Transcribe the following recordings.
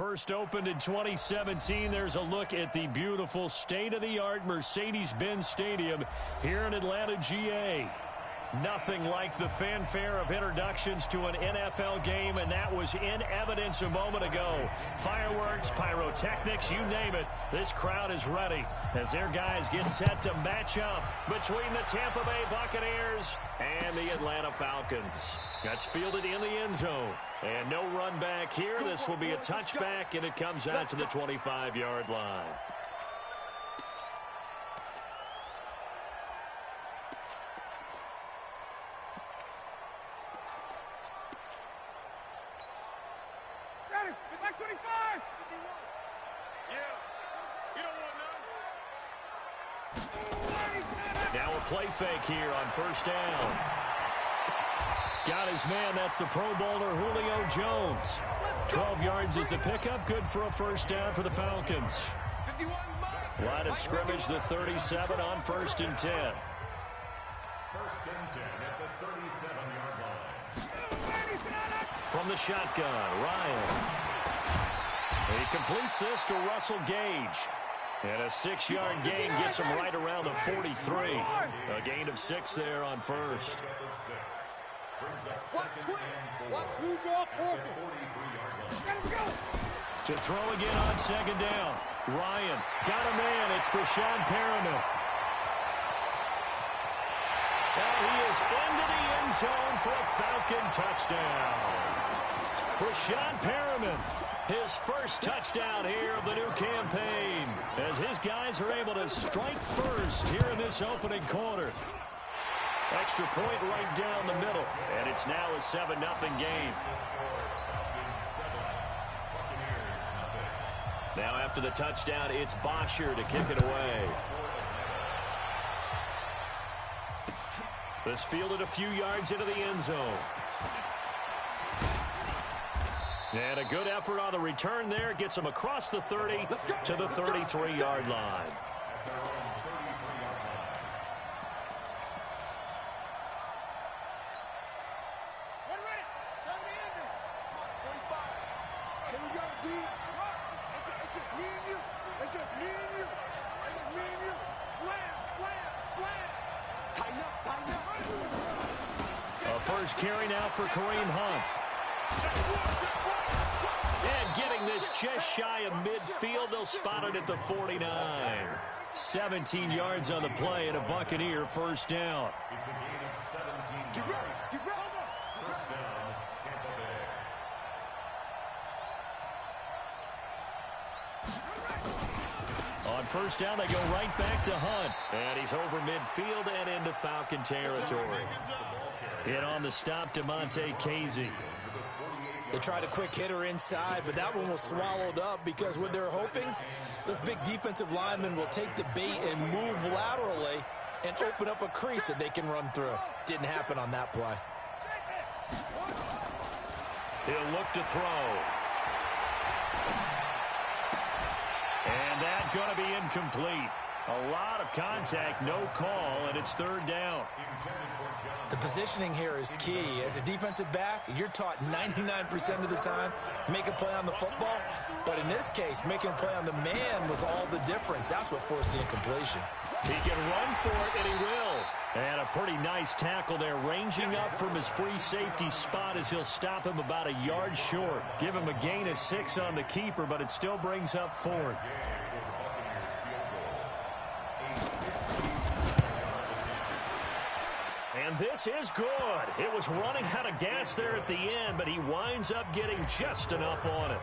First opened in 2017, there's a look at the beautiful state-of-the-art Mercedes-Benz Stadium here in Atlanta, GA. Nothing like the fanfare of introductions to an NFL game, and that was in evidence a moment ago. Fireworks, pyrotechnics, you name it. This crowd is ready as their guys get set to match up between the Tampa Bay Buccaneers and the Atlanta Falcons. That's fielded in the end zone. And no run back here. This will be a touchback, and it comes out to the 25-yard line. Now a play fake here on first down. Got his man. That's the Pro Bowler Julio Jones. 12 yards is the pickup. Good for a first down for the Falcons. Line of scrimmage, the 37 on 1st and 10. 1st and 10 at the 37-yard line. From the shotgun, Ryan. He completes this to Russell Gage. And a 6-yard gain gets him right around the 43. A gain of 6 there on first. To throw again on 2nd down. Ryan got a man. It's Brashad Perriman. And he is into the end zone for a Falcon touchdown. Brashad Perriman, his first touchdown here of the new campaign, as his guys are able to strike first here in this opening quarter. Extra point right down the middle, and it's now a 7-0 game. Now after the touchdown, it's Bosher to kick it away. This fielded a few yards into the end zone. And a good effort on the return there. Gets him across the 30 to the 33-yard line. A first carry now for Kareem Hunt. And getting this just shy of midfield, they'll spot it at the 49. 17 yards on the play and a Buccaneer first down. It's a gain of 17 yards. First down, Tampa Bay. On first down, they go right back to Hunt. And he's over midfield and into Falcon territory. Hit on the stop, DeMonte Casey. They tried a quick hitter inside, but that one was swallowed up because what they're hoping, this big defensive lineman will take the bait and move laterally and open up a crease that they can run through. Didn't happen on that play. He'll look to throw. And that's going to be incomplete. A lot of contact, no call, and it's 3rd down. The positioning here is key. As a defensive back, you're taught 99% of the time, make a play on the football. But in this case, making a play on the man was all the difference. That's what forced the incompletion. He can run for it, and he will. And a pretty nice tackle there, ranging up from his free safety spot as he'll stop him about a yard short. Give him a gain of 6 on the keeper, but it still brings up 4th. And this is good. It was running out of gas there at the end, but he winds up getting just enough on it.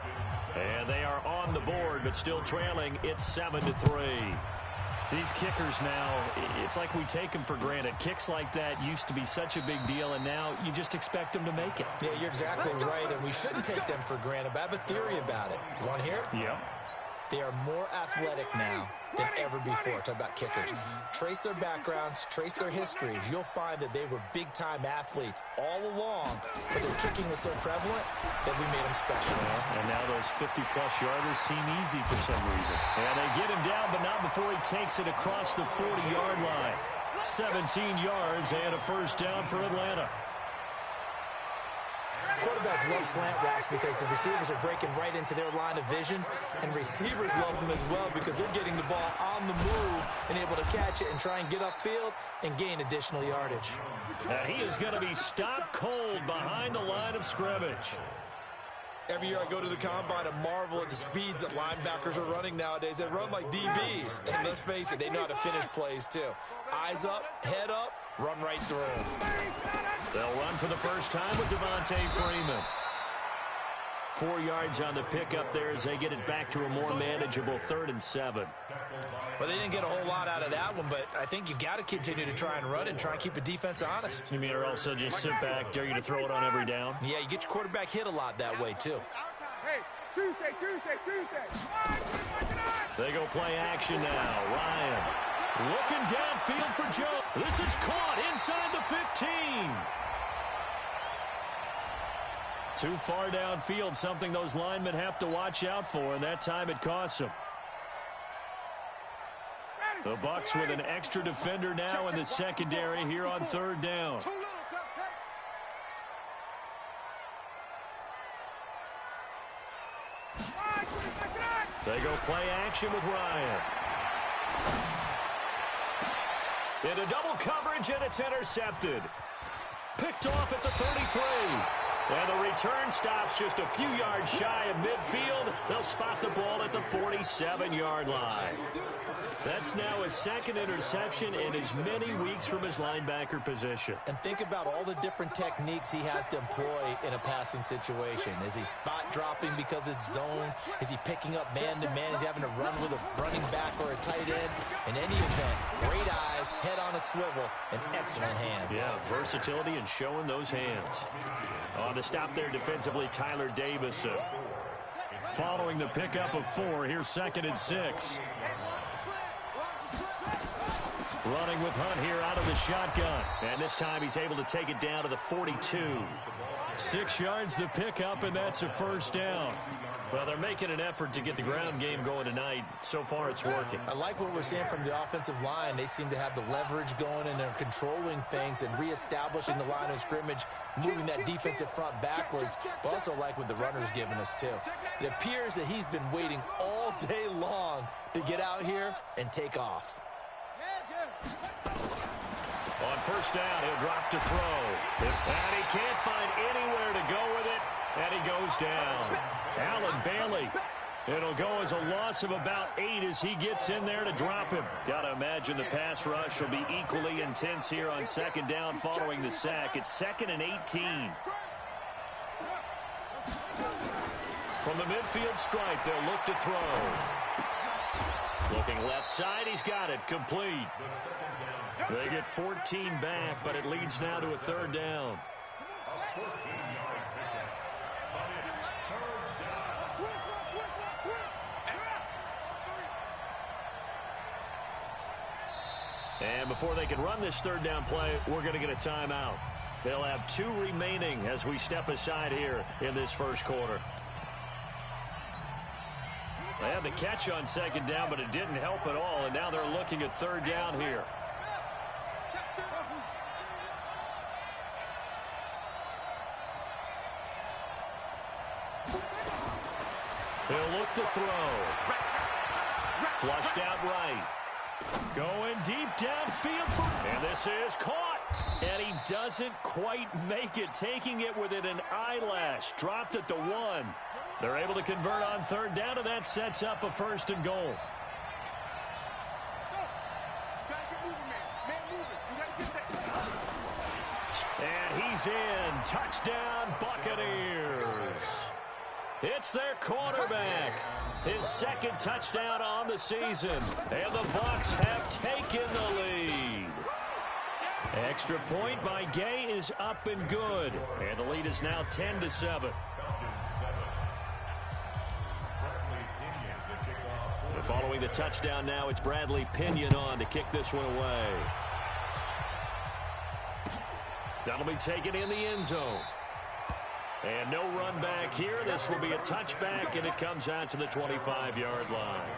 And they are on the board, but still trailing. It's 7-3. These kickers now, it's like we take them for granted. Kicks like that used to be such a big deal, and now you just expect them to make it. Yeah, you're exactly right, and we shouldn't take them for granted. But I have a theory about it. You want to hear it? Yeah. They are more athletic now than ever before. Talk about kickers. Trace their backgrounds, trace their histories. You'll find that they were big-time athletes all along, but their kicking was so prevalent that we made them specialists. Yeah, and now those 50-plus yarders seem easy for some reason. And they get him down, but not before he takes it across the 40-yard line. 17 yards and a first down for Atlanta. Quarterbacks love slant routes because the receivers are breaking right into their line of vision, and receivers love them as well because they're getting the ball on the move and able to catch it and try and get upfield and gain additional yardage. And he is going to be stopped cold behind the line of scrimmage. Every year I go to the combine and marvel at the speeds that linebackers are running nowadays. They run like DBs. And let's face it, they know how to finish plays too. Eyes up, head up, run right through them. They'll run for the first time with Devontae Freeman. 4 yards on the pickup there as they get it back to a more manageable 3rd and 7. Well, they didn't get a whole lot out of that one, but I think you got to continue to try and run and try and keep the defense honest. You mean or also just sit back, dare you to throw it on every down? Yeah, you get your quarterback hit a lot that way, too. Hey, Tuesday. They go play action now. Ryan looking downfield for Joe. This is caught inside the 15. Too far downfield, something those linemen have to watch out for, and that time it costs them. The Bucs with an extra defender now in the secondary here on 3rd down. They go play action with Ryan. Into double coverage, and it's intercepted. Picked off at the 33. And the return stops just a few yards shy of midfield. They'll spot the ball at the 47-yard line. That's now his 2nd interception in as many weeks from his linebacker position. And think about all the different techniques he has to employ in a passing situation. Is he spot dropping because it's zone? Is he picking up man-to-man? Is he having to run with a running back or a tight end? In any event, great eyes, head on a swivel, and excellent hands. Yeah, versatility and showing those hands. On the stop there defensively, Tyler Davison. Following the pickup of 4, here's 2nd and 6. Running with Hunt here out of the shotgun. And this time he's able to take it down to the 42. 6 yards the pickup, and that's a 1st down. Well, they're making an effort to get the ground game going tonight. So far, it's working. I like what we're seeing from the offensive line. They seem to have the leverage going, and they're controlling things and reestablishing the line of scrimmage, moving that defensive front backwards. But also like what the runner's giving us, too. It appears that he's been waiting all day long to get out here and take off. On 1st down, he'll drop to throw. And he can't find anywhere to go with it, and he goes down. Allen Bailey. It'll go as a loss of about 8 as he gets in there to drop him. Got to imagine the pass rush will be equally intense here on 2nd down following the sack. It's 2nd and 18. From the midfield stripe, they'll look to throw. Looking left side, he's got it. Complete. They get 14 back, but it leads now to a 3rd down. And before they can run this 3rd down play, we're going to get a timeout. They'll have 2 remaining as we step aside here in this 1st quarter. They had the catch on 2nd down, but it didn't help at all, and now they're looking at 3rd down here. He'll look to throw. Flushed out right. Going deep downfield. And this is caught. And he doesn't quite make it. Taking it within an eyelash. Dropped at the 1. They're able to convert on 3rd down, and that sets up a 1st and goal. And he's in. Touchdown, Buccaneers. It's their quarterback. His 2nd touchdown on the season. And the Bucs have taken the lead. Extra point by Gay is up and good. And the lead is now 10-7. Following the touchdown now, it's Bradley Pinion on to kick this one away. That'll be taken in the end zone. And no run back here. This will be a touchback, and it comes out to the 25-yard line.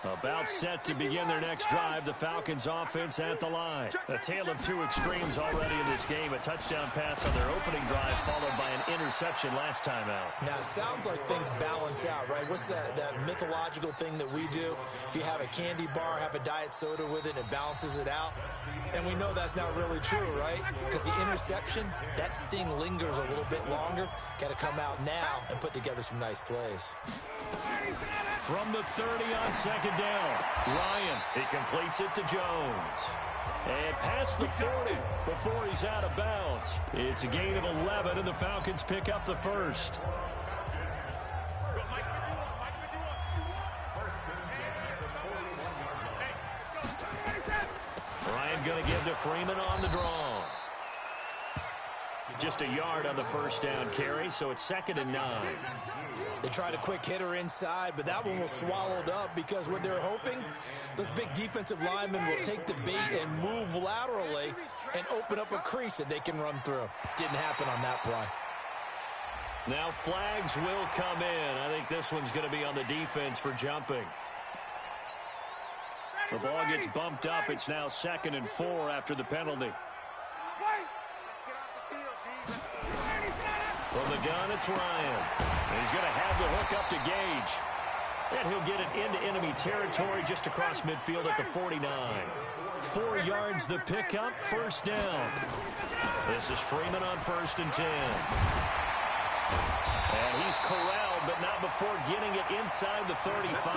About set to begin their next drive. The Falcons offense at the line. A tale of two extremes already in this game. A touchdown pass on their opening drive followed by an interception last time out. Now, it sounds like things balance out, right? What's that mythological thing that we do? If you have a candy bar, have a diet soda with it, it balances it out. And we know that's not really true, right? Because the interception, that sting lingers a little bit longer. Got to come out now and put together some nice plays. From the 30 on second down, Ryan, he completes it to Jones. And past the 40 before he's out of bounds. It's a gain of 11, and the Falcons pick up the first. Ryan going to give to Freeman on the draw. Just a yard on the first down carry, so it's 2nd and 9. They tried a quick hitter inside, but that one was swallowed up because what they're hoping, those big defensive linemen will take the bait and move laterally and open up a crease that they can run through. Didn't happen on that play. Now flags will come in. I think this one's going to be on the defense for jumping. The ball gets bumped up. It's now 2nd and 4 after the penalty. From the gun, it's Ryan. He's going to have the hook up to Gage. And he'll get it into enemy territory just across midfield at the 49. 4 yards the pickup, first down. This is Freeman on 1st and 10. And he's corralled, but not before getting it inside the 35.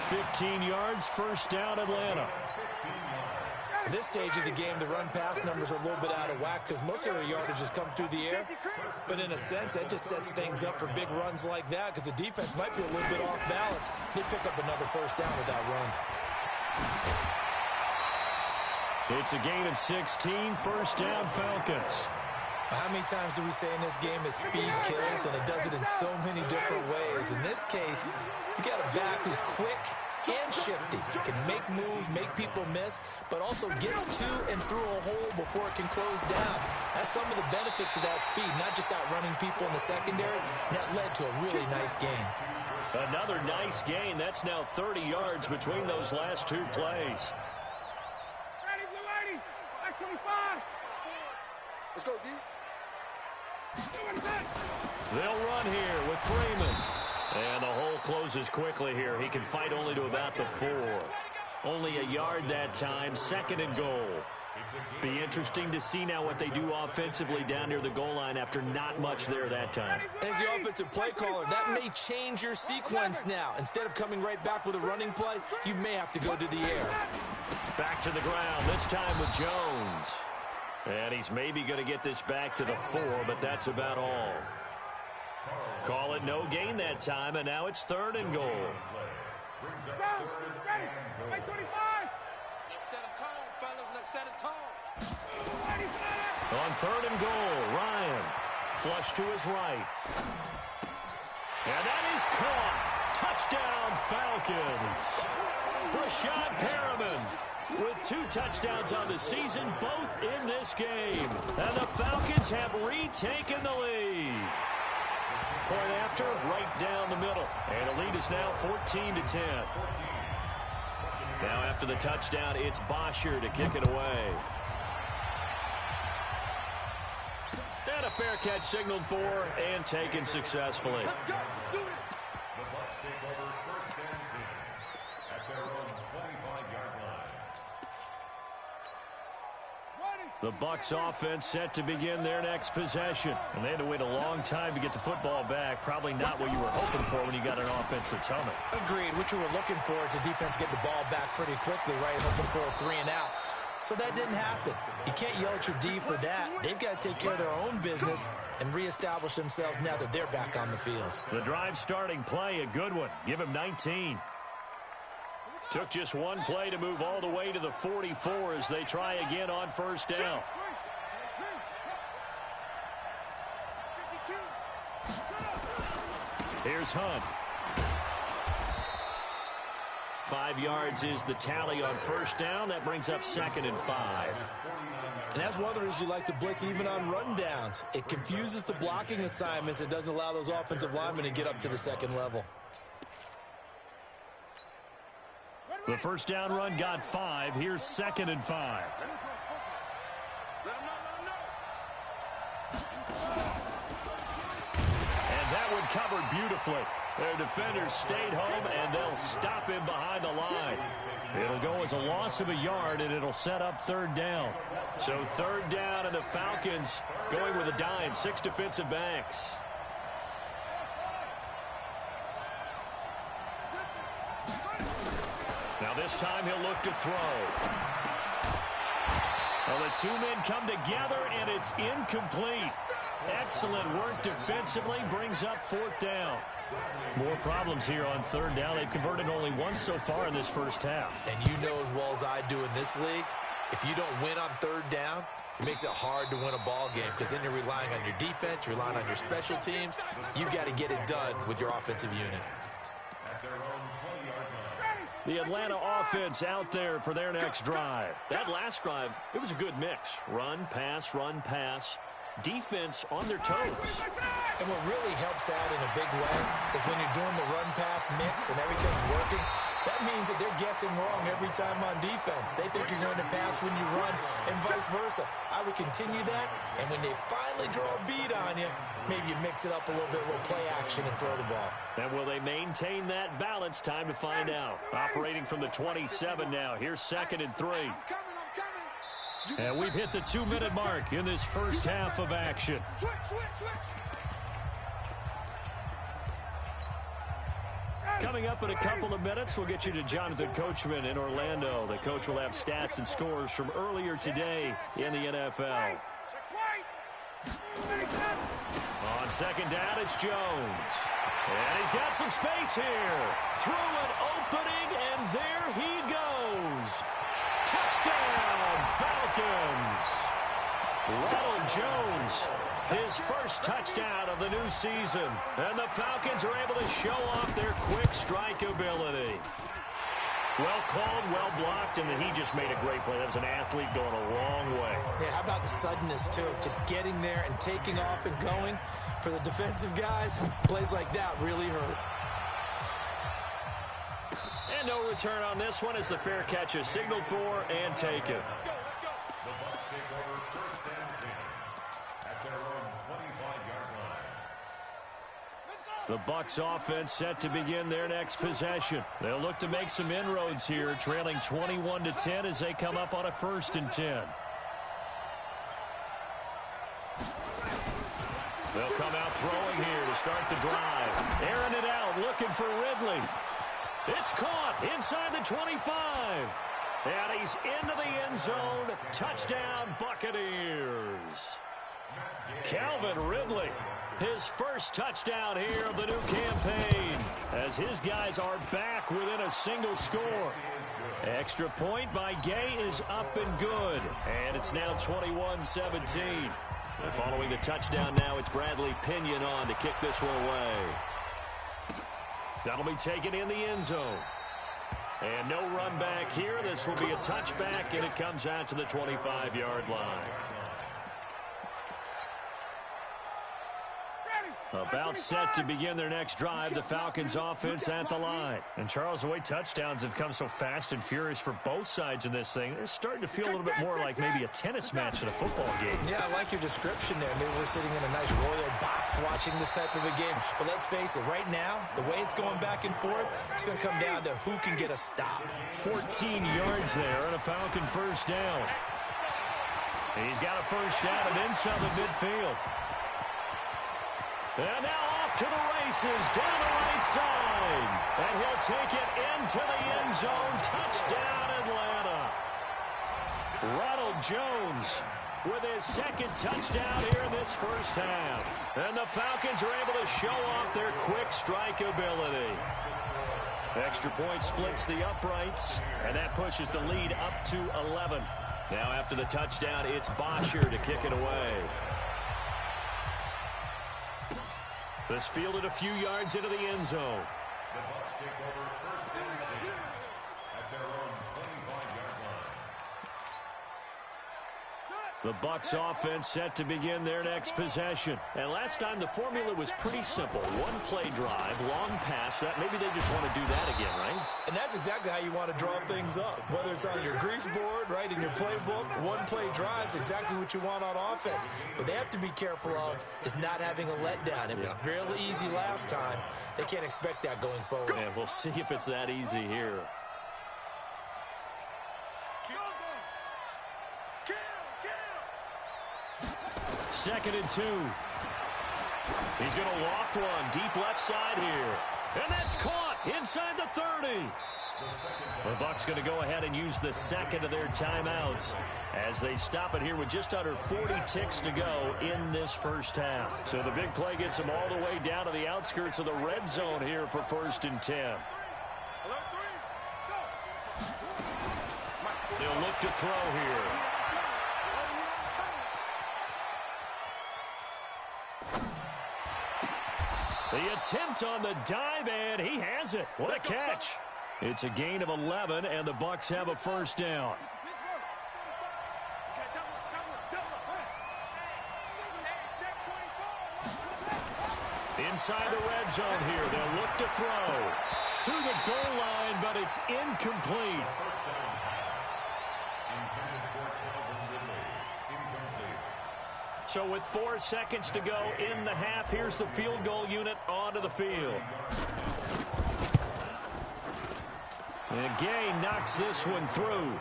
15 yards, first down, Atlanta. At this stage of the game, the run-pass numbers are a little bit out of whack because most of their yardage has come through the air. But in a sense, that just sets things up for big runs like that because the defense might be a little bit off balance. They pick up another first down with that run. It's a gain of 16, first down, Falcons. How many times do we say in this game that speed kills, and it does it in so many different ways? In this case, you got a back who's quick and shifty, can make moves, make people miss, but also gets to and through a hole before it can close down. That's some of the benefits of that speed, not just outrunning people in the secondary. And that led to a really nice gain. Another nice gain. That's now 30 yards between those last 2 plays. Ready, blue 80, 25. Let's go, D. They'll run here with Freeman. And the hole closes quickly here. He can fight only to about the 4. Only a yard that time, 2nd and goal. Be interesting to see now what they do offensively down near the goal line after not much there that time. As the offensive play caller, that may change your sequence now. Instead of coming right back with a running play, you may have to go to the air. Back to the ground, this time with Jones. And he's maybe going to get this back to the 4, but that's about all. Call it no gain that time, and now it's 3rd and goal. Go, ready, 25. Let's set a tone, fellas, let's set a tone. On 3rd and goal, Ryan. Flush to his right. And that is caught. Touchdown, Falcons. Brashad Perriman with 2 touchdowns on the season, both in this game. And the Falcons have retaken the lead. Point after, right down the middle. And the lead is now 14-10. Now after the touchdown, it's Bosher to kick it away. And a fair catch signaled for and taken successfully. The Bucs take over 1st and 10 at their own 25-yard line. The Bucs offense set to begin their next possession. And they had to wait a long time to get the football back. Probably not what you were hoping for when you got an offense that's humming. Agreed. What you were looking for is the defense get the ball back pretty quickly, right? Hoping for a 3 and out. So that didn't happen. You can't yell at your D for that. They've got to take care of their own business and reestablish themselves now that they're back on the field. The drive starting play, a good one. Give him 19. Took just 1 play to move all the way to the 44 as they try again on 1st down. Here's Hunt. 5 yards is the tally on 1st down. That brings up 2nd and 5. And that's one of the reasons you like to blitz even on rundowns. It confuses the blocking assignments. It doesn't allow those offensive linemen to get up to the 2nd level. The first down run got 5. Here's 2nd and 5. And that one covered beautifully. Their defenders stayed home, and they'll stop him behind the line. It'll go as a loss of a yard, and it'll set up 3rd down. So 3rd down, and the Falcons going with a dime. 6 defensive backs. Now this time he'll look to throw. Well, the 2 men come together, and it's incomplete. Excellent work defensively, brings up 4th down. More problems here on 3rd down. They've converted only once so far in this first half. And you know as well as I do in this league, if you don't win on 3rd down, it makes it hard to win a ball game because then you're relying on your defense, you're relying on your special teams. You've got to get it done with your offensive unit. The Atlanta offense out there for their next drive. That last drive, it was a good mix. Run, pass, defense on their toes. And what really helps out in a big way is when you're doing the run-pass mix and everything's working, that means that they're guessing wrong every time on defense. They think you're going to pass when you run and vice versa. I would continue that, and when they finally draw a beat on you, maybe you mix it up a little bit, a little play action and throw the ball. And will they maintain that balance? Time to find out. Operating from the 27 now. Here's 2nd and 3. And we've hit the 2-minute mark in this first half of action. Coming up in a couple of minutes, we'll get you to Jonathan Coachman in Orlando. The coach will have stats and scores from earlier today in the NFL. On 2nd down, it's Jones. And he's got some space here. Through an opening, and there he goes. Touchdown, Falcons. Ronald Jones, his first touchdown of the new season. And the Falcons are able to show off their quick strike ability. Well called, well blocked, and then he just made a great play. That was an athlete going a long way. Yeah, how about the suddenness, too? Just getting there and taking off and going. For the defensive guys, plays like that really hurt. And no return on this one as the fair catch is signaled for and taken. The Bucs offense set to begin their next possession. They'll look to make some inroads here, trailing 21-10 as they come up on a 1st and 10. They'll come out throwing here to start the drive. Airing it out, looking for Ridley. It's caught inside the 25. And he's into the end zone. Touchdown, Buccaneers. Calvin Ridley, his first touchdown here of the new campaign, as his guys are back within a single score. Extra point by Gay is up and good, and it's now 21-17. Following the touchdown now, it's Bradley Pinion on to kick this one away. That'll be taken in the end zone. And no run back here. This will be a touchback, and it comes out to the 25-yard line. About set to begin their next drive, the Falcons offense at the line. And Charles, the way touchdowns have come so fast and furious for both sides in this thing, it's starting to feel a little bit more like maybe a tennis match than a football game. Yeah, I like your description there. Maybe we're sitting in a nice royal box watching this type of a game. But let's face it, right now, the way it's going back and forth, it's going to come down to who can get a stop. 14 yards there and a Falcon first down. He's got a first down and inside the midfield. And now off to the races, down the right side. And he'll take it into the end zone. Touchdown, Atlanta. Ronald Jones with his 2nd touchdown here in this first half. And the Falcons are able to show off their quick strike ability. Extra point splits the uprights, and that pushes the lead up to 11. Now after the touchdown, it's Bosher to kick it away. This fielded a few yards into the end zone. The Bucs take over 1st and 10 at their own 25-yard line. The Bucs offense set to begin their next possession. And last time the formula was pretty simple. One play drive, long pass. That maybe they just want to do that again, right? And that's exactly how you want to draw things up. Whether it's on your grease board, right, in your playbook, one play drive is exactly what you want on offense. What they have to be careful of is not having a letdown. It was fairly easy last time. They can't expect that going forward. And we'll see if it's that easy here. Second and 2. He's going to loft one deep left side here. And that's caught inside the 30. The Bucs going to go ahead and use the second of their timeouts as they stop it here with just under 40 ticks to go in this first half. So the big play gets them all the way down to the outskirts of the red zone here for 1st and 10. They'll look to throw here. The attempt on the dive, and he has it. What a catch. It's a gain of 11, and the Bucs have a first down. Inside the red zone here. They'll look to throw to the goal line, but it's incomplete. So with 4 seconds to go in the half, here's the field goal unit onto the field. And Gay knocks this one through.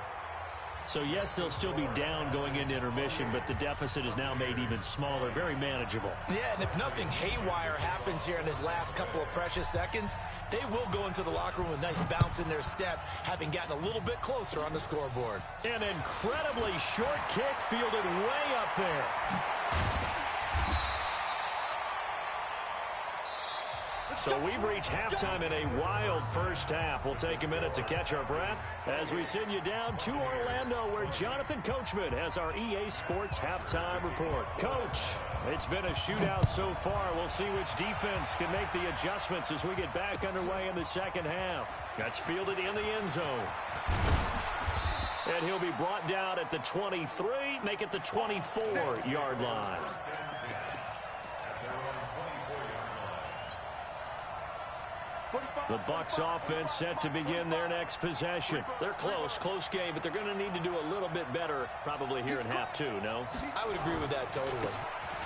So, yes, they'll still be down going into intermission, but the deficit is now made even smaller, very manageable. Yeah, and if nothing haywire happens here in his last couple of precious seconds, they will go into the locker room with a nice bounce in their step, having gotten a little bit closer on the scoreboard. An incredibly short kick fielded way up there. So we've reached halftime in a wild first half. We'll take a minute to catch our breath as we send you down to Orlando, where Jonathan Coachman has our EA Sports halftime report. Coach, it's been a shootout so far. We'll see which defense can make the adjustments as we get back underway in the second half. That's fielded in the end zone. And he'll be brought down at the 23, make it the 24-yard line. The Bucs offense set to begin their next possession. They're close game, but they're going to need to do a little bit better probably here in half 2, no? I would agree with that totally.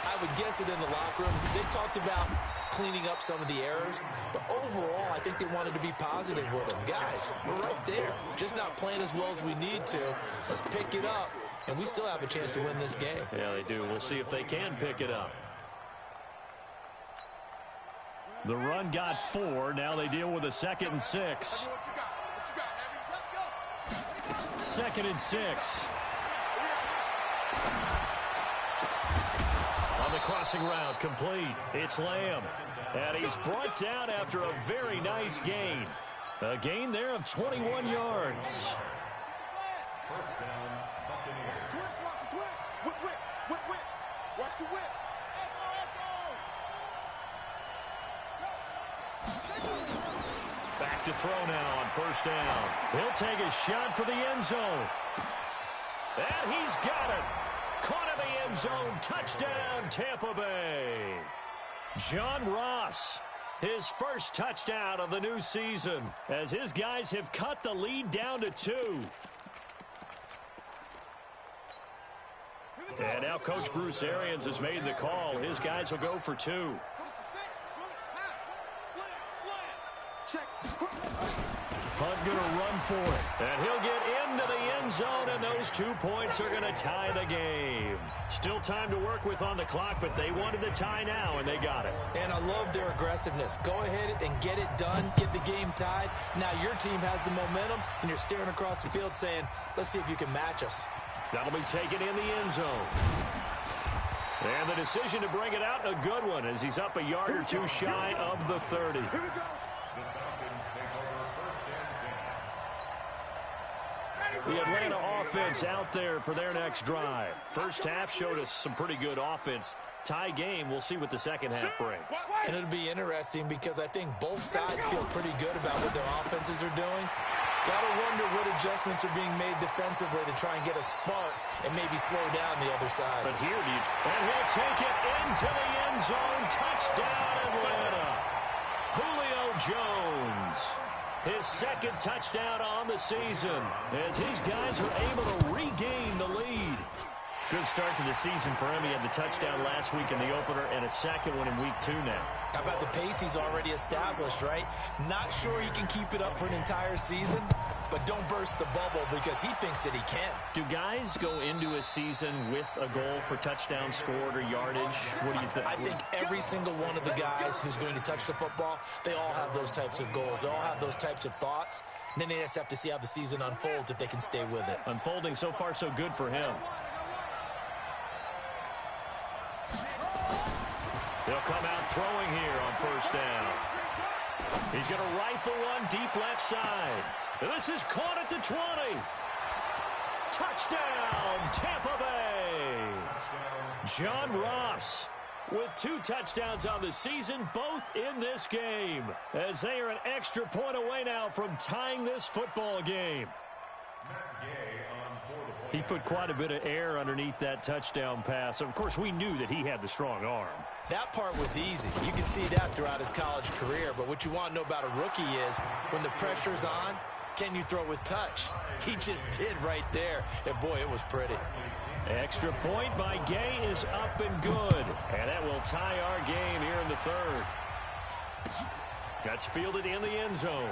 I would guess it in the locker room. They talked about cleaning up some of the errors, but overall, I think they wanted to be positive with them. Guys, we're right there. Just not playing as well as we need to. Let's pick it up, and we still have a chance to win this game. Yeah, they do. We'll see if they can pick it up. The run got 4. Now they deal with a 2nd and 6. 2nd and 6. On the crossing route, complete. It's Lamb. And he's brought down after a very nice gain. A gain there of 21 yards. First down, Buccaneers. Watch the whip. Back to throw now on first down. He'll take a shot for the end zone. And he's got it. Caught in the end zone. Touchdown, Tampa Bay. John Ross, his first touchdown of the new season, as his guys have cut the lead down to 2. And now Coach Bruce Arians has made the call. His guys will go for 2. Hunt going to run for it. And he'll get into the end zone, and those 2 points are going to tie the game. Still time to work with on the clock, but they wanted the tie now, and they got it. And I love their aggressiveness. Go ahead and get it done. Get the game tied. Now your team has the momentum, and you're staring across the field saying, let's see if you can match us. That'll be taken in the end zone. And the decision to bring it out, a good one, as he's up a yard or 2 shy of the 30. The Atlanta offense out there for their next drive. First half showed us some pretty good offense. Tie game, we'll see what the second half brings. And it'll be interesting because I think both sides feel pretty good about what their offenses are doing. Gotta wonder what adjustments are being made defensively to try and get a spark and maybe slow down the other side. But here, and he'll take it into the end zone. Touchdown, Atlanta. Julio Jones. His second touchdown on the season as his guys are able to regain the lead. Good start to the season for him. He had the touchdown last week in the opener and a second one in week 2 now. How about the pace he's already established, right? Not sure he can keep it up for an entire season, but don't burst the bubble because he thinks that he can. Do guys go into a season with a goal for touchdown scored or yardage? What do you think? I think every single one of the guys who's going to touch the football, they all have those types of goals. They all have those types of thoughts. And then they just have to see how the season unfolds if they can stay with it. Unfolding so far so good for him. They'll come out throwing here on first down. He's going to rifle one deep left side. And this is caught at the 20. Touchdown, Tampa Bay. John Ross with 2 touchdowns on the season, both in this game, as they are an extra point away now from tying this football game. He put quite a bit of air underneath that touchdown pass. Of course, we knew that he had the strong arm. That part was easy. You can see that throughout his college career. But what you want to know about a rookie is when the pressure's on, can you throw with touch? He just did right there. And, boy, it was pretty. Extra point by Gay is up and good. And that will tie our game here in the third. That's fielded in the end zone.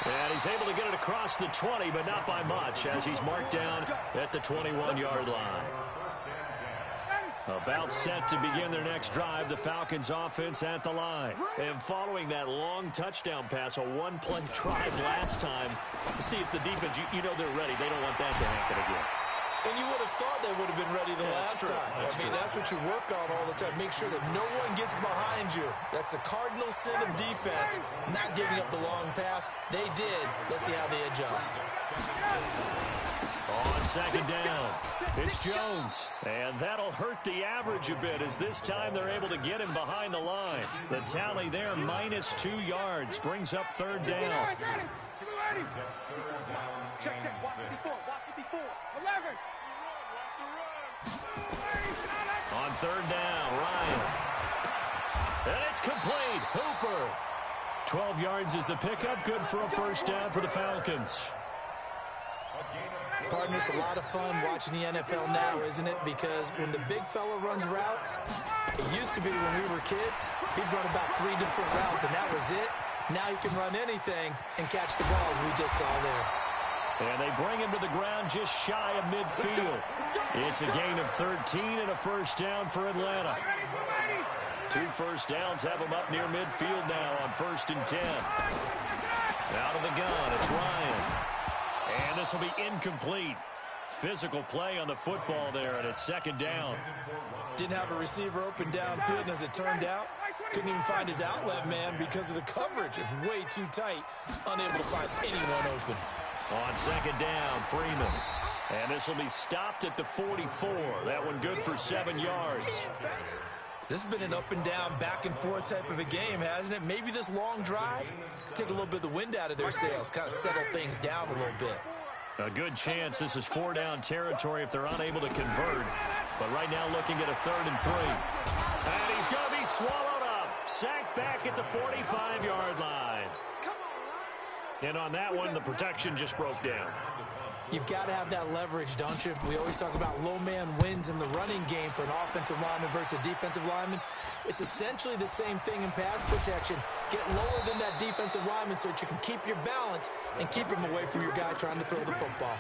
And he's able to get it across the 20, but not by much, as he's marked down at the 21-yard line. About set to begin their next drive, the Falcons offense at the line. And following that long touchdown pass, a one-play drive last time, see if the defense, you know they're ready. They don't want that to happen again. And you would have thought they would have been ready the last time. That's what you work on all the time. Make sure that no one gets behind you. That's the cardinal sin of defense, not giving up the long pass. They did. Let's see how they adjust. On second down, it's Jones. And that'll hurt the average a bit as this time they're able to get him behind the line. The tally there, -2 yards, brings up third down. Check, watch 54, watch 54. 11. On third down, Ryan. And it's complete. Hooper. 12 yards is the pickup. Good for a first down for the Falcons. Partner, it's a lot of fun watching the NFL now, isn't it? Because when the big fella runs routes, it used to be when we were kids, he'd run about 3 different routes, and that was it. Now he can run anything and catch the balls we just saw there. And they bring him to the ground just shy of midfield. It's a gain of 13 and a first down for Atlanta. 2 first downs have them up near midfield now on 1st and 10. Out of the gun, it's Ryan. And this will be incomplete. Physical play on the football there, and it's second down. Didn't have a receiver open downfield, and as it turned out, couldn't even find his outlet man because of the coverage. It's way too tight, unable to find anyone open. On second down, Freeman. And this will be stopped at the 44. That one good for 7 yards. This has been an up and down, back and forth type of a game, hasn't it? Maybe this long drive, take a little bit of the wind out of their sails, kind of settle things down a little bit. A good chance this is 4-down territory if they're unable to convert. But right now looking at a 3rd and 3. And he's going to be swallowed up. Sacked back at the 45-yard line. And on that one, the protection just broke down. You've got to have that leverage, don't you? We always talk about low man wins in the running game for an offensive lineman versus a defensive lineman. It's essentially the same thing in pass protection. Get lower than that defensive lineman so that you can keep your balance and keep him away from your guy trying to throw the football.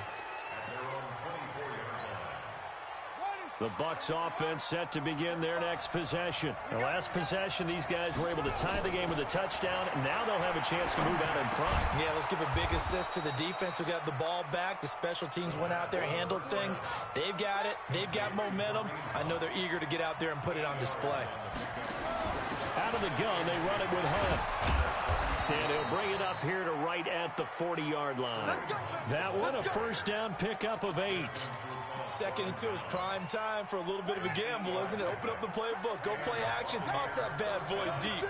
The Bucs offense set to begin their next possession. The last possession, these guys were able to tie the game with a touchdown, and now they'll have a chance to move out in front. Yeah, let's give a big assist to the defense who got the ball back. The special teams went out there, handled things. They've got it. They've got momentum. I know they're eager to get out there and put it on display. Out of the gun, they run it with Hunt. And he'll bring it up here to right at the 40-yard line. That one, a first down pickup of 8. 2nd and 2 is prime time for a little bit of a gamble, isn't it? Open up the playbook, go play action, toss that bad boy deep.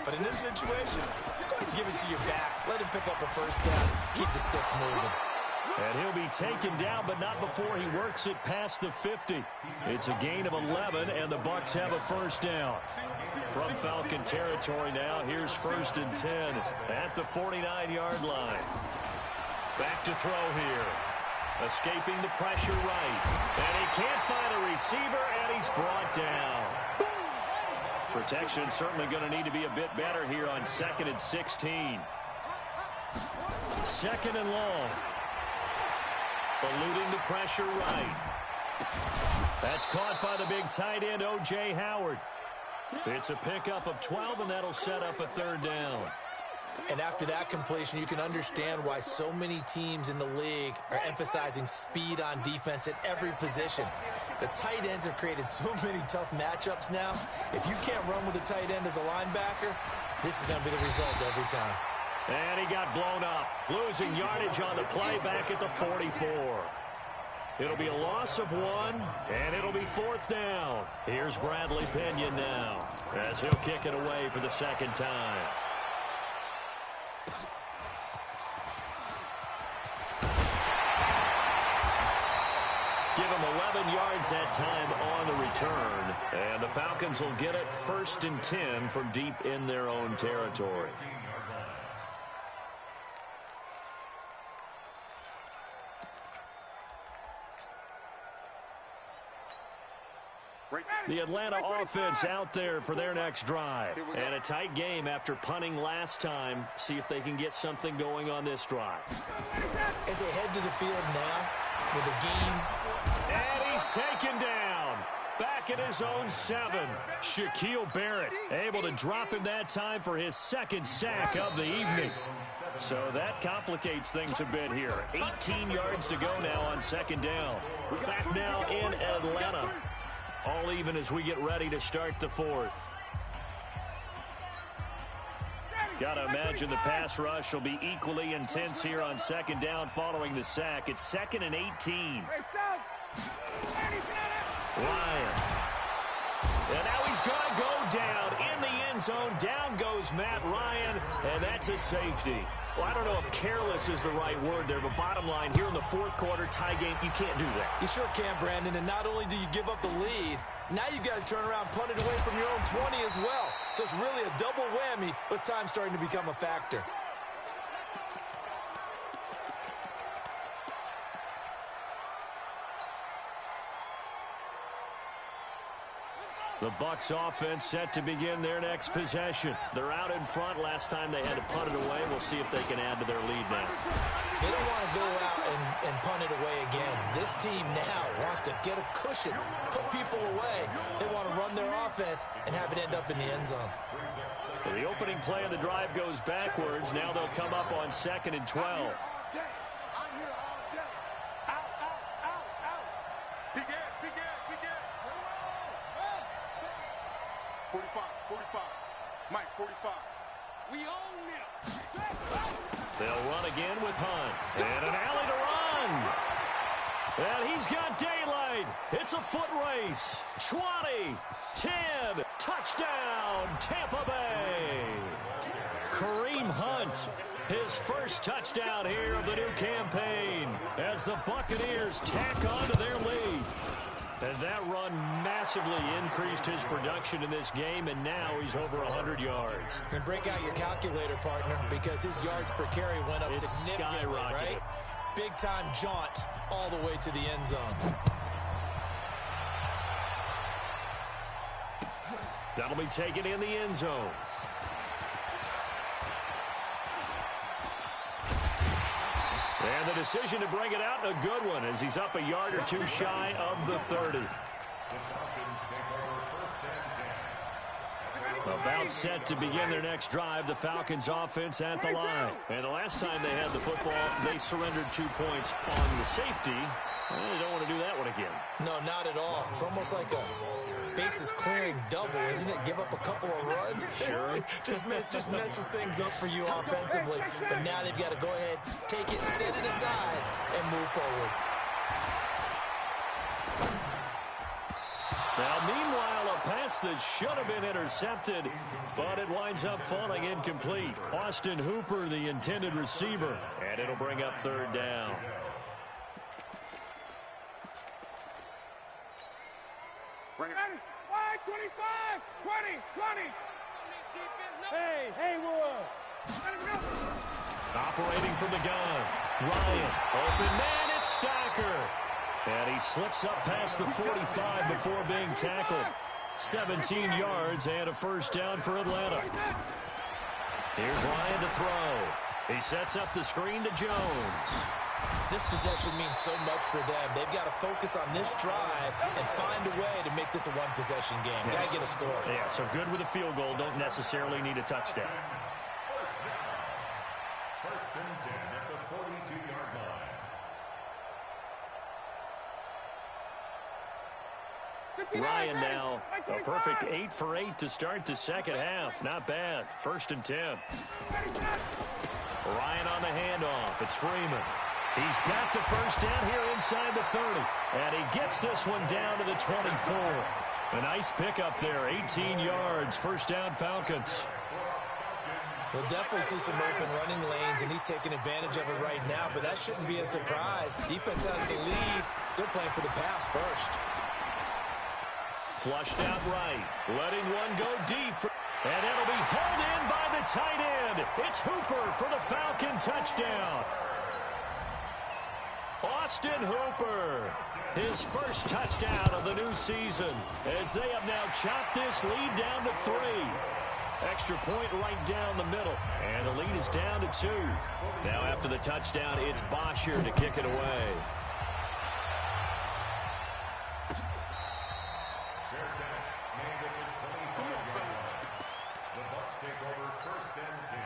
But in this situation, go ahead and give it to your back. Let him pick up a first down. Keep the sticks moving. And he'll be taken down, but not before he works it past the 50. It's a gain of 11, and the Bucs have a first down. From Falcon territory now, here's 1st and 10 at the 49-yard line. Back to throw here. Escaping the pressure right. And he can't find a receiver, and he's brought down. Protection certainly going to need to be a bit better here on 2nd and 16. 2nd and long. Eluding the pressure right. That's caught by the big tight end, O.J. Howard. It's a pickup of 12, and that'll set up a 3rd down. And after that completion, you can understand why so many teams in the league are emphasizing speed on defense at every position. The tight ends have created so many tough matchups now. If you can't run with a tight end as a linebacker, this is going to be the result every time. And he got blown up, losing yardage on the play back at the 44. It'll be a loss of 1, and it'll be 4th down. Here's Bradley Pinion now, as he'll kick it away for the 2nd time. Give him 11 yards that time on the return. And the Falcons will get it 1st and 10 from deep in their own territory. The Atlanta offense out there for their next drive. And a tight game after punting last time. See if they can get something going on this drive. As they head to the field now with a gain. And he's taken down. Back at his own 7. Shaquille Barrett able to drop him that time for his 2nd sack of the evening. So that complicates things a bit here. 18 yards to go now on 2nd down. Back now in Atlanta. All even as we get ready to start the 4th. Got to imagine the pass rush will be equally intense here on 2nd down following the sack. It's 2nd and 18. Ryan. And now he's going to go down in the end zone. Down goes Matt Ryan, and that's a safety. Well, I don't know if careless is the right word there, but bottom line, here in the 4th quarter, tie game, you can't do that. You sure can, Brandon, and not only do you give up the lead, now you've got to turn around, punt it away from your own 20 as well. So it's really a double whammy with time starting to become a factor. The Bucs offense set to begin their next possession. They're out in front. Last time they had to punt it away. We'll see if they can add to their lead now. They don't want to go out and punt it away again. This team now wants to get a cushion, put people away. They want to run their offense and have it end up in the end zone. So the opening play of the drive goes backwards. Now they'll come up on 2nd and 12. 45. Mike, 45. We own them. They'll run again with Hunt. And an alley to run. And he's got daylight. It's a foot race. 20, 10, touchdown, Tampa Bay. Kareem Hunt, his first touchdown here of the new campaign as the Buccaneers tack on to their lead. And that run massively increased his production in this game, and now he's over 100 yards. And break out your calculator, partner, because his yards per carry went up significantly, right? Big-time jaunt all the way to the end zone. That'll be taken in the end zone. And the decision to bring it out, a good one, as he's up a yard or two shy of the 30. About set to begin their next drive, the Falcons offense at the line. And the last time they had the football, they surrendered 2 points on the safety. Well, they don't want to do that one again. No, not at all. It's almost like a bases clearing double, isn't it? Give up a couple of runs. Sure. just messes things up for you offensively. But now they've got to go ahead, take it, set it aside, and move forward. Now, meanwhile, a pass pass that should have been intercepted, but it winds up falling incomplete. Austin Hooper, the intended receiver, and it'll bring up third down. Ready? 25, 20, 20. Hey, Will. Operating from the gun. Ryan, open man, it's Stacker. And he slips up past the 45 before being tackled. 17 yards and a first down for Atlanta. Here's Ryan to throw. He sets up the screen to Jones. This possession means so much for them. They've got to focus on this drive and find a way to make this a one-possession game. Yes. Got to get a score. Yeah, so good with a field goal. Don't necessarily need a touchdown. First and 10 at the 42-yard line. Ryan now, a perfect 8 for 8 to start the second half. Not bad. First and 10. Ryan on the handoff. It's Freeman. He's got the first down here inside the 30. And he gets this one down to the 24. A nice pickup there. 18 yards. First down, Falcons. We'll definitely see some open running lanes, and he's taking advantage of it right now, but that shouldn't be a surprise. Defense has the lead. They're playing for the pass first. Flushed out right. Letting one go deep. And it'll be hauled in by the tight end. It's Hooper for the Falcon touchdown. Austin Hooper, his first touchdown of the new season, as they have now chopped this lead down to 3. Extra point right down the middle, and the lead is down to 2. Now after the touchdown, it's Bosher to kick it away. Fair catch made at the 25-yard line. The Bucs take over first and 10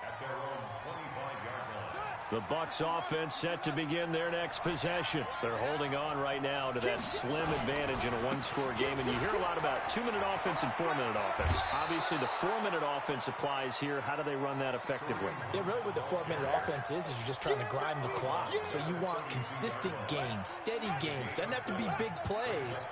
at their own 25-yard line. The Bucs offense set to begin their next possession. They're holding on right now to that slim advantage in a one-score game, and you hear a lot about 2-minute offense and 4-minute offense. Obviously, the 4-minute offense applies here. How do they run that effectively? Yeah, really what the 4-minute offense is you're just trying to grind the clock. So you want consistent gains, steady gains. Doesn't have to be big plays,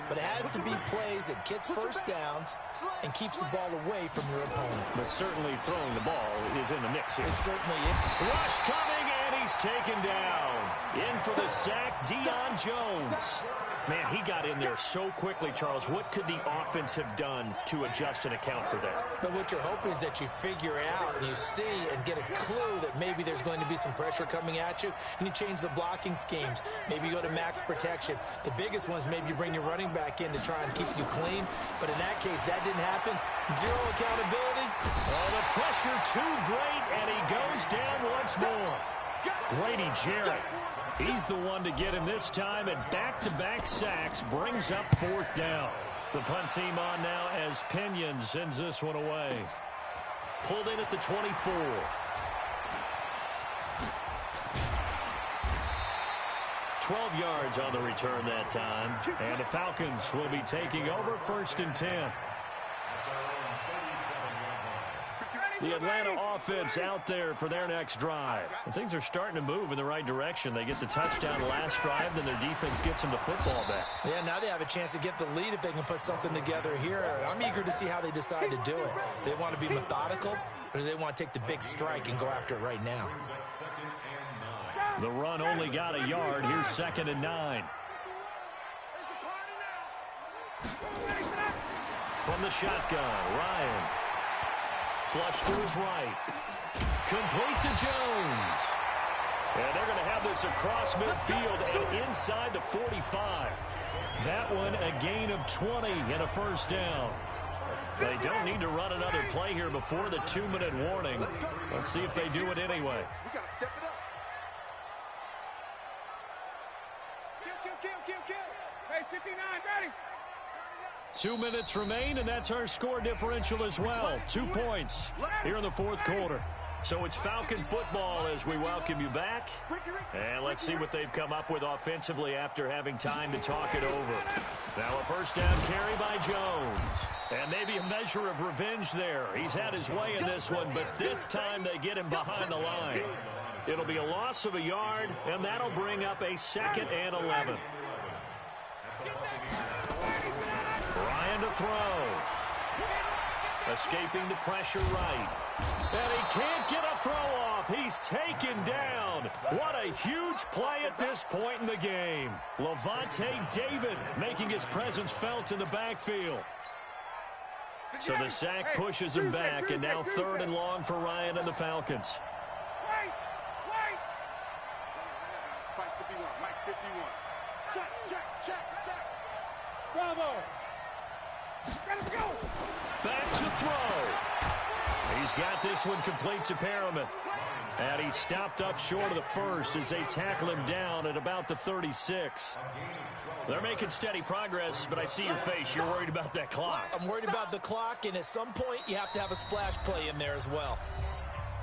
but it has to be plays that gets first downs and keeps the ball away from your opponent. But certainly throwing the ball is in the mix here. It's certainly in. Rush coming, and he's taken down. In for the sack, Deion Jones. Man, he got in there so quickly, Charles. What could the offense have done to adjust and account for that? But what you're hoping is that you figure out and you see and get a clue that maybe there's going to be some pressure coming at you, and you change the blocking schemes. Maybe you go to max protection. The biggest one is maybe you bring your running back in to try and keep you clean. But in that case, that didn't happen. Zero accountability. Oh, the pressure too great, and he goes down once more. Grady Jarrett. He's the one to get him this time, and back-to-back sacks brings up fourth down. The punt team on now as Pinion sends this one away. Pulled in at the 24. "12 yards on the return that time, and the Falcons will be taking over first and 10. The Atlanta offense out there for their next drive. And things are starting to move in the right direction. They get the touchdown last drive, then their defense gets them the football back. Yeah, now they have a chance to get the lead if they can put something together here. I'm eager to see how they decide to do it. Do they want to be methodical, or do they want to take the big strike and go after it right now? The run only got a yard. Here's 2nd and 9. From the shotgun, Ryan. Flush to his right. Complete to Jones. And they're going to have this across midfield and inside the 45. That one a gain of 20 and a first down. They don't need to run another play here before the 2-minute warning. Let's see if they do it anyway. We got to step it up. Kill. Hey, 59, ready. 2 minutes remain, and that's our score differential as well. 2 points here in the fourth quarter. So it's Falcon football as we welcome you back. And let's see what they've come up with offensively after having time to talk it over. Now a first down carry by Jones. And maybe a measure of revenge there. He's had his way in this one, but this time they get him behind the line. It'll be a loss of a yard, and that'll bring up a 2nd and 11. And to throw. Escaping the pressure right. And he can't get a throw off. He's taken down. What a huge play at this point in the game. Levante David making his presence felt in the backfield. So the sack pushes him back, and now 3rd and long for Ryan and the Falcons. Wait. Mike 51. Check. Bravo. Let him go. Back to throw. He's got this one complete to Perriman. And he's stopped up short of the first as they tackle him down at about the 36. They're making steady progress, but I see your face. You're worried about that clock. I'm worried about the clock, and at some point you have to have a splash play in there as well.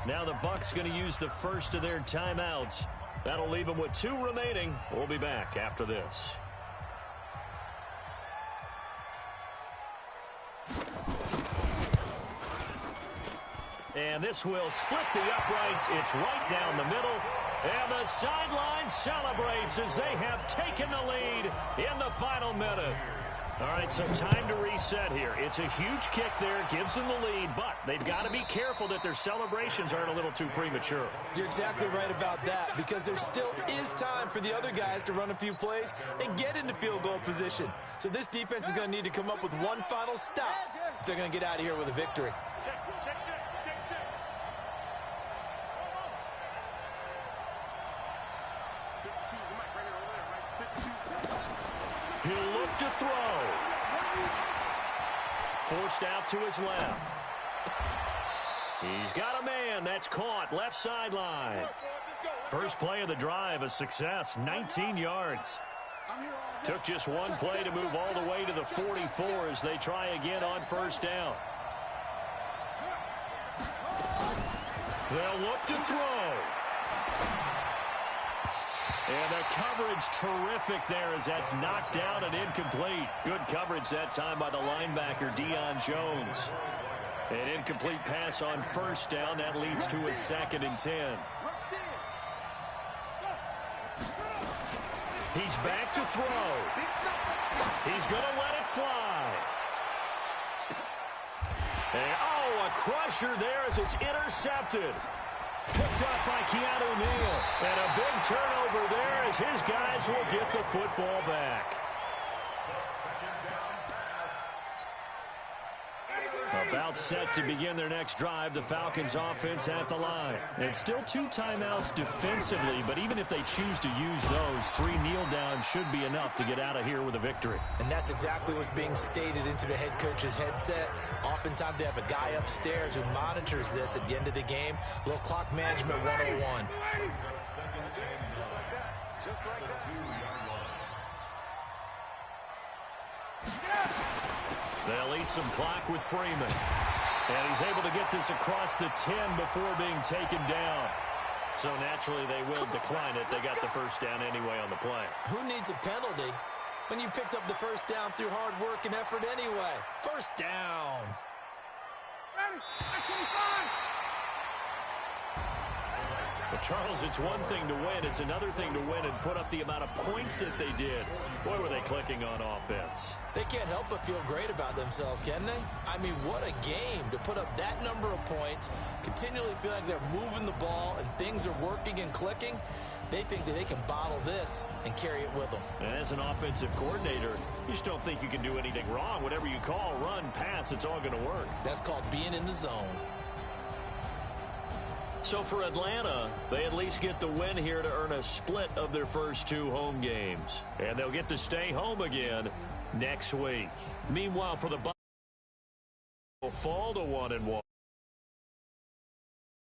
Now the Bucs going to use the first of their timeouts. That'll leave them with 2 remaining. We'll be back after this. And this will split the uprights. It's right down the middle. And the sideline celebrates as they have taken the lead in the final minute. All right, so time to reset here. It's a huge kick there, gives them the lead, but they've got to be careful that their celebrations aren't a little too premature. You're exactly right about that, because there still is time for the other guys to run a few plays and get into field goal position. So this defense is going to need to come up with one final stop if they're going to get out of here with a victory. Check. He'll look to throw. Forced out to his left. He's got a man. That's caught. Left sideline. First play of the drive, a success. 19 yards. Took just one play to move all the way to the 44 as they try again on first down. They'll look to throw. And the coverage terrific there as that's knocked down and incomplete. Good coverage that time by the linebacker, Deion Jones. An incomplete pass on first down. That leads to a 2nd and 10. He's back to throw. He's going to let it fly. And, a crusher there as it's intercepted. Picked up by Keanu Neal. And a big turnover there as his guys will get the football back. About set to begin their next drive, the Falcons offense at the line. And still 2 timeouts defensively, but even if they choose to use those, 3 kneel downs should be enough to get out of here with a victory. And that's exactly what's being stated into the head coach's headset. Oftentimes they have a guy upstairs who monitors this at the end of the game. Little clock management 101. Just like that. They'll eat some clock with Freeman. And he's able to get this across the 10 before being taken down. So naturally they will decline it. They got the first down anyway on the play. Who needs a penalty when you picked up the first down through hard work and effort anyway? First down. Ready? 25. But Charles, it's one thing to win. It's another thing to win and put up the amount of points that they did. Boy, were they clicking on offense. They can't help but feel great about themselves, can they? I mean, what a game to put up that number of points, continually feel like they're moving the ball and things are working and clicking. They think that they can bottle this and carry it with them. And as an offensive coordinator, you just don't think you can do anything wrong. Whatever you call, run, pass, it's all going to work. That's called being in the zone. So for Atlanta, they at least get the win here to earn a split of their first 2 home games. And they'll get to stay home again next week. Meanwhile, for the Bucs, will fall to 1-1.